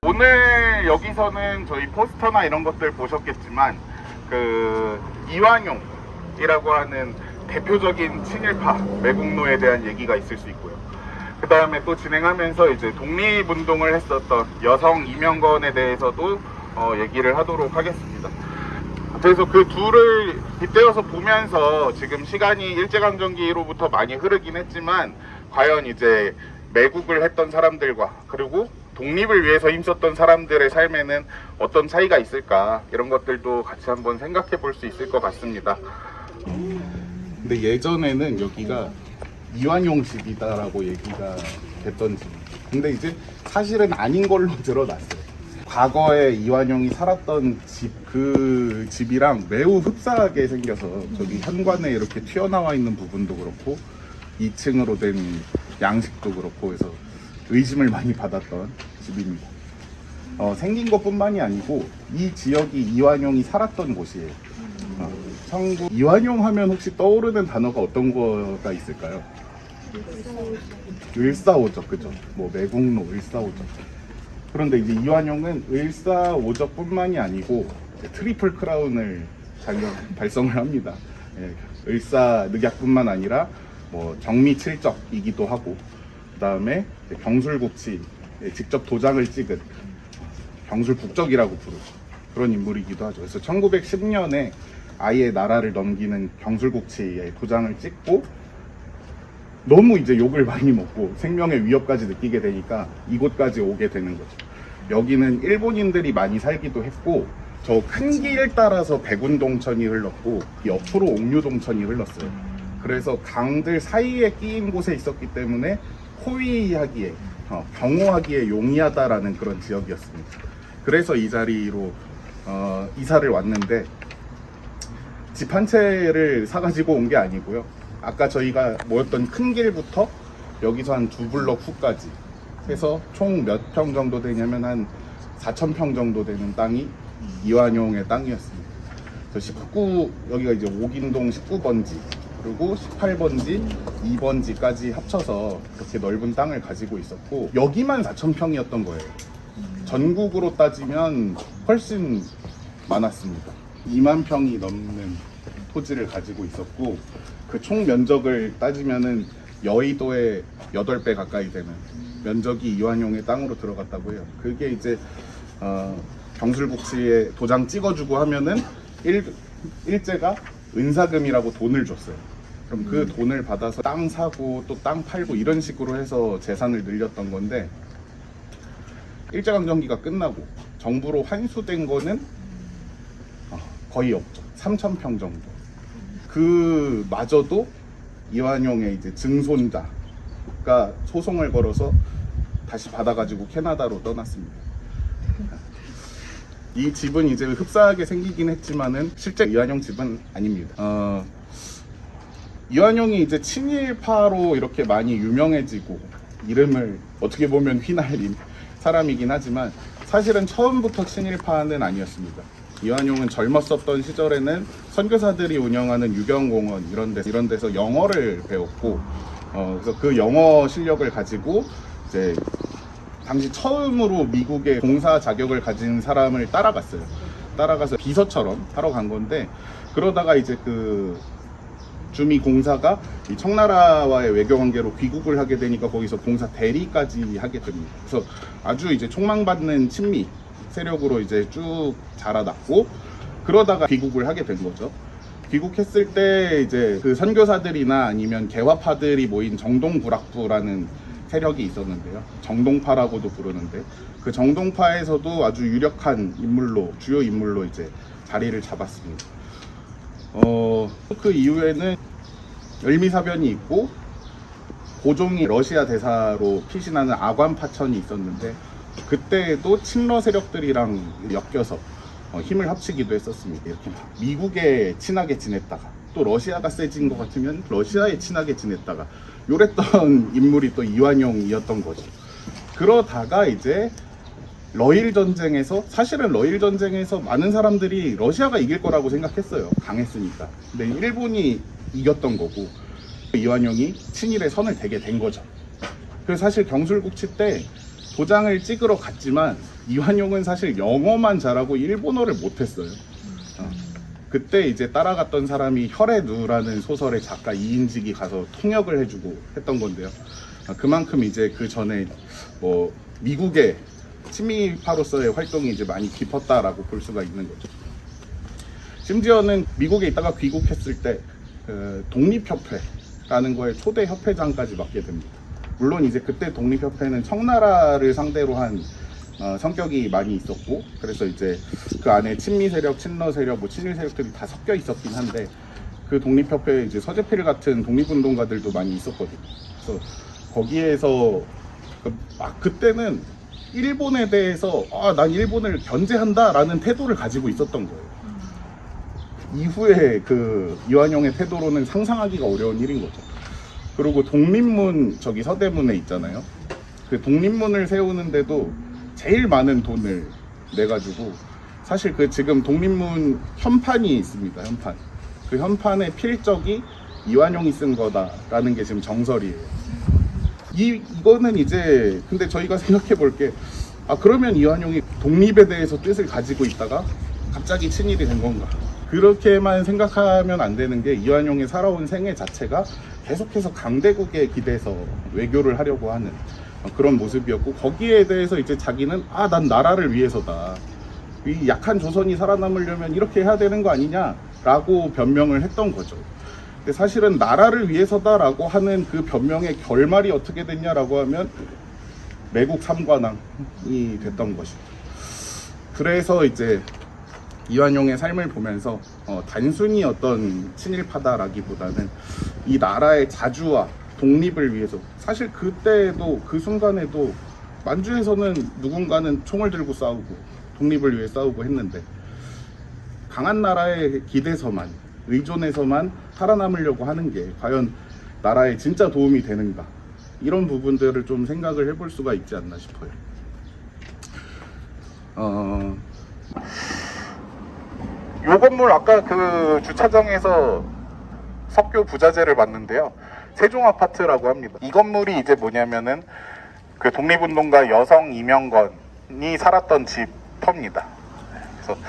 오늘 여기서는 저희 포스터나 이런 것들 보셨겠지만 그 이완용이라고 하는 대표적인 친일파 매국노에 대한 얘기가 있을 수 있고요. 그 다음에 또 진행하면서 이제 독립운동을 했었던 여성 이명건에 대해서도 얘기를 하도록 하겠습니다. 그래서 그 둘을 빗대어서 보면서 지금 시간이 일제강점기로부터 많이 흐르긴 했지만 과연 이제 매국을 했던 사람들과 그리고 독립을 위해서 힘썼던 사람들의 삶에는 어떤 차이가 있을까, 이런 것들도 같이 한번 생각해 볼 수 있을 것 같습니다. 근데 예전에는 여기가 이완용 집이다라고 얘기가 됐던 집. 근데 이제 사실은 아닌 걸로 드러났어요. 과거에 이완용이 살았던 집, 그 집이랑 매우 흡사하게 생겨서 저기 현관에 이렇게 튀어나와 있는 부분도 그렇고 2층으로 된 양식도 그렇고 해서 의심을 많이 받았던 집입니다. 생긴 것뿐만이 아니고 이 지역이 이완용이 살았던 곳이에요. 이완용 하면 혹시 떠오르는 단어가 어떤 거가 있을까요? 을사오적, 그죠? 뭐 매국노, 을사오적. 그런데 이제 이완용은 을사오적뿐만이 아니고 트리플 크라운을 달성을 합니다. 을사늑약뿐만 아니라 뭐 정미칠적이기도 하고, 그 다음에 경술국치, 직접 도장을 찍은 경술국적이라고 부르죠. 그런 인물이기도 하죠. 그래서 1910년에 아예 나라를 넘기는 경술국치에 도장을 찍고 너무 이제 욕을 많이 먹고 생명의 위협까지 느끼게 되니까 이곳까지 오게 되는 거죠. 여기는 일본인들이 많이 살기도 했고, 저 큰 길 따라서 백운동천이 흘렀고 옆으로 옥류동천이 흘렀어요. 그래서 강들 사이에 끼인 곳에 있었기 때문에 호위하기에, 경호하기에 용이하다라는 그런 지역이었습니다. 그래서 이 자리로 이사를 왔는데 집 한 채를 사가지고 온 게 아니고요. 아까 저희가 모였던 큰 길부터 여기서 한 2블럭 후까지 해서 총 몇 평 정도 되냐면 한 4,000평 정도 되는 땅이 이완용의 땅이었습니다. 그래서 19, 여기가 이제 옥인동 19번지, 그리고 18번지, 2번지까지 합쳐서 그렇게 넓은 땅을 가지고 있었고, 여기만 4,000평이었던 거예요. 전국으로 따지면 훨씬 많았습니다. 2만 평이 넘는 토지를 가지고 있었고, 그 총 면적을 따지면은 여의도의 8배 가까이 되는 면적이 이완용의 땅으로 들어갔다고 해요. 그게 이제 경술국치에 도장 찍어주고 하면은 일제가 은사금이라고 돈을 줬어요. 그럼 그 돈을 받아서 땅 사고 또 땅 팔고 이런 식으로 해서 재산을 늘렸던 건데, 일제강점기가 끝나고 정부로 환수된 거는 거의 없죠. 3,000평 정도. 그 마저도 이완용의 이제 증손자가 소송을 걸어서 다시 받아가지고 캐나다로 떠났습니다. 이 집은 이제 흡사하게 생기긴 했지만은 실제 이완용 집은 아닙니다. 이완용이 이제 친일파로 이렇게 많이 유명해지고 이름을 어떻게 보면 휘날린 사람이긴 하지만 사실은 처음부터 친일파는 아니었습니다. 이완용은 젊었었던 시절에는 선교사들이 운영하는 유경공원 이런 데서 영어를 배웠고, 그래서 그 영어 실력을 가지고 이제 당시 처음으로 미국의 공사 자격을 가진 사람을 따라가서 비서처럼 하러 간 건데, 그러다가 이제 그 주미 공사가 이 청나라와의 외교 관계로 귀국을 하게 되니까 거기서 공사 대리까지 하게 됩니다. 그래서 아주 이제 촉망받는 친미 세력으로 이제 쭉 자라났고, 그러다가 귀국을 하게 된 거죠. 귀국했을 때 이제 그 선교사들이나 아니면 개화파들이 모인 정동구락부라는 세력이 있었는데요. 정동파라고도 부르는데, 그 정동파에서도 아주 유력한 인물로, 주요 인물로 이제 자리를 잡았습니다. 그 이후에는 을미사변이 있고, 고종이 러시아 대사로 피신하는 아관파천이 있었는데, 그때도 친러 세력들이랑 엮여서 힘을 합치기도 했었습니다. 이렇게 미국에 친하게 지냈다가 또 러시아가 세진 것 같으면 러시아에 친하게 지냈다가 요랬던 인물이 또 이완용이었던 거죠. 그러다가 이제 사실은 러일 전쟁에서 많은 사람들이 러시아가 이길 거라고 생각했어요. 강했으니까. 근데 일본이 이겼던 거고, 이완용이 친일에 선을 대게 된 거죠. 그래서 사실 경술국치 때 도장을 찍으러 갔지만 이완용은 사실 영어만 잘하고 일본어를 못했어요. 그때 이제 따라갔던 사람이 혈의누라는 소설의 작가 이인직이 가서 통역을 해주고 했던 건데요. 그만큼 이제 그 전에 뭐 미국의 친미파로서의 활동이 이제 많이 깊었다라고 볼 수가 있는 거죠. 심지어는 미국에 있다가 귀국했을 때 독립협회라는 거에 초대 협회장까지 맡게 됩니다. 물론 이제 그때 독립협회는 청나라를 상대로 한 성격이 많이 있었고, 그래서 이제 그 안에 친미 세력, 친러 세력, 뭐 친일 세력들이 다 섞여 있었긴 한데, 그 독립협회에 이제 서재필 같은 독립운동가들도 많이 있었거든요. 그래서 거기에서 그때는 일본에 대해서 난 일본을 견제한다라는 태도를 가지고 있었던 거예요. 이후에 그 이완용의 태도로는 상상하기가 어려운 일인 거죠. 그리고 독립문 저기 서대문에 있잖아요. 그 독립문을 세우는데도 제일 많은 돈을 내가지고, 사실 그 지금 독립문 현판이 있습니다. 현판. 그 현판의 필적이 이완용이 쓴 거다라는 게 지금 정설이에요. 이거는 이제 근데 저희가 생각해 볼 게, 그러면 이완용이 독립에 대해서 뜻을 가지고 있다가 갑자기 친일이 된 건가? 그렇게만 생각하면 안 되는 게, 이완용의 살아온 생애 자체가 계속해서 강대국에 기대서 외교를 하려고 하는 그런 모습이었고, 거기에 대해서 이제 자기는 난 나라를 위해서다, 이 약한 조선이 살아남으려면 이렇게 해야 되는 거 아니냐라고 변명을 했던 거죠. 근데 사실은 나라를 위해서다라고 하는 그 변명의 결말이 어떻게 됐냐라고 하면 매국 삼관왕이 됐던 것이죠. 그래서 이제 이완용의 삶을 보면서 단순히 어떤 친일파다라기보다는 이 나라의 자주와 독립을 위해서, 사실 그때도 그 순간에도 만주에서는 누군가는 총을 들고 싸우고 독립을 위해 싸우고 했는데, 강한 나라의 기대서만, 의존해서만 살아남으려고 하는 게 과연 나라에 진짜 도움이 되는가, 이런 부분들을 좀 생각을 해볼 수가 있지 않나 싶어요. 요 건물 아까 그 주차장에서 석교 부자재를 봤는데요, 세종아파트라고 합니다. 이 건물이 이제 뭐냐면은 그 독립운동가 여성 이명건이 살았던 집 터입니다. 그래서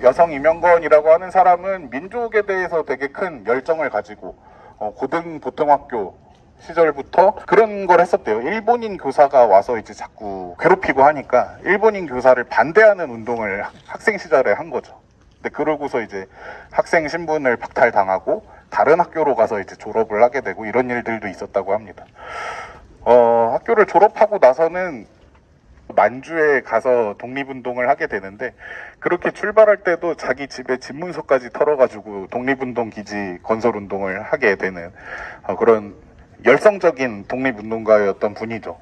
여성 이명건이라고 하는 사람은 민족에 대해서 되게 큰 열정을 가지고 고등보통학교 시절부터 그런 걸 했었대요. 일본인 교사가 와서 이제 자꾸 괴롭히고 하니까 일본인 교사를 반대하는 운동을 학생 시절에 한 거죠. 근데 그러고서 이제 학생 신분을 박탈당하고 다른 학교로 가서 이제 졸업을 하게 되고 이런 일들도 있었다고 합니다. 학교를 졸업하고 나서는 만주에 가서 독립운동을 하게 되는데, 그렇게 출발할 때도 자기 집에 집문서까지 털어가지고 독립운동 기지 건설운동을 하게 되는 그런 열성적인 독립운동가였던 분이죠.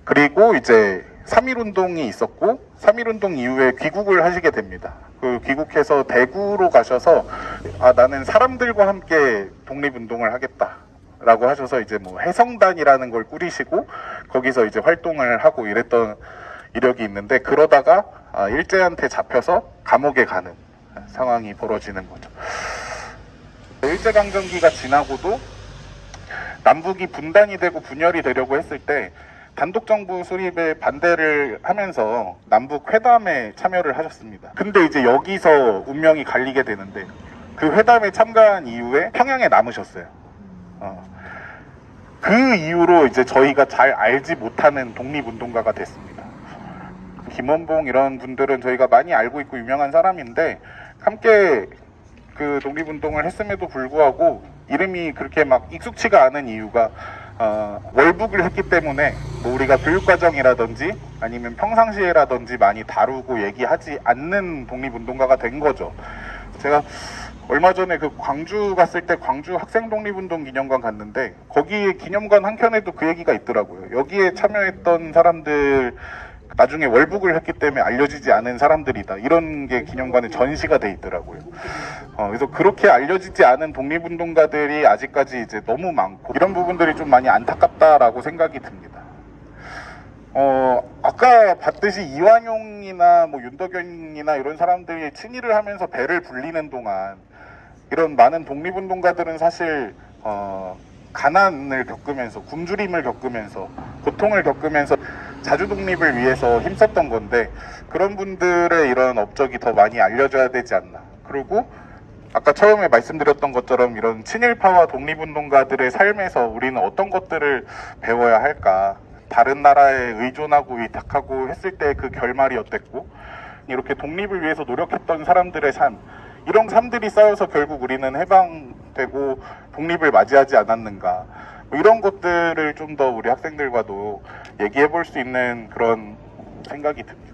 그리고 이제 3.1운동이 있었고, 3.1운동 이후에 귀국을 하시게 됩니다. 그 귀국해서 대구로 가셔서 나는 사람들과 함께 독립운동을 하겠다 라고 하셔서 이제 뭐 해성단이라는 걸 꾸리시고 거기서 이제 활동을 하고 이랬던 이력이 있는데, 그러다가 일제한테 잡혀서 감옥에 가는 상황이 벌어지는 거죠. 일제강점기가 지나고도 남북이 분단이 되고 분열이 되려고 했을 때 단독정부 수립에 반대를 하면서 남북 회담에 참여를 하셨습니다. 근데 이제 여기서 운명이 갈리게 되는데, 그 회담에 참가한 이후에 평양에 남으셨어요. 그 이후로 이제 저희가 잘 알지 못하는 독립운동가가 됐습니다. 김원봉 이런 분들은 저희가 많이 알고 있고 유명한 사람인데, 함께 그 독립운동을 했음에도 불구하고 이름이 그렇게 막 익숙치가 않은 이유가 월북을 했기 때문에 뭐 우리가 교육과정이라든지 아니면 평상시에라든지 많이 다루고 얘기하지 않는 독립운동가가 된 거죠. 제가 얼마 전에 그 광주 갔을 때 광주 학생독립운동 기념관 갔는데, 거기 기념관 한켠에도 그 얘기가 있더라고요. 여기에 참여했던 사람들 나중에 월북을 했기 때문에 알려지지 않은 사람들이다, 이런 게 기념관에 전시가 돼 있더라고요. 그래서 그렇게 알려지지 않은 독립운동가들이 아직까지 이제 너무 많고, 이런 부분들이 좀 많이 안타깝다라고 생각이 듭니다. 아까 봤듯이 이완용이나 뭐 윤덕현이나 이런 사람들이 친일을 하면서 배를 불리는 동안 이런 많은 독립운동가들은 사실 가난을 겪으면서, 굶주림을 겪으면서, 고통을 겪으면서 자주 독립을 위해서 힘썼던 건데, 그런 분들의 이런 업적이 더 많이 알려져야 되지 않나. 그리고 아까 처음에 말씀드렸던 것처럼 이런 친일파와 독립운동가들의 삶에서 우리는 어떤 것들을 배워야 할까. 다른 나라에 의존하고 위탁하고 했을 때 그 결말이 어땠고, 이렇게 독립을 위해서 노력했던 사람들의 삶, 이런 삶들이 쌓여서 결국 우리는 해방되고 독립을 맞이하지 않았는가. 뭐 이런 것들을 좀 더 우리 학생들과도 얘기해 볼 수 있는 그런 생각이 듭니다.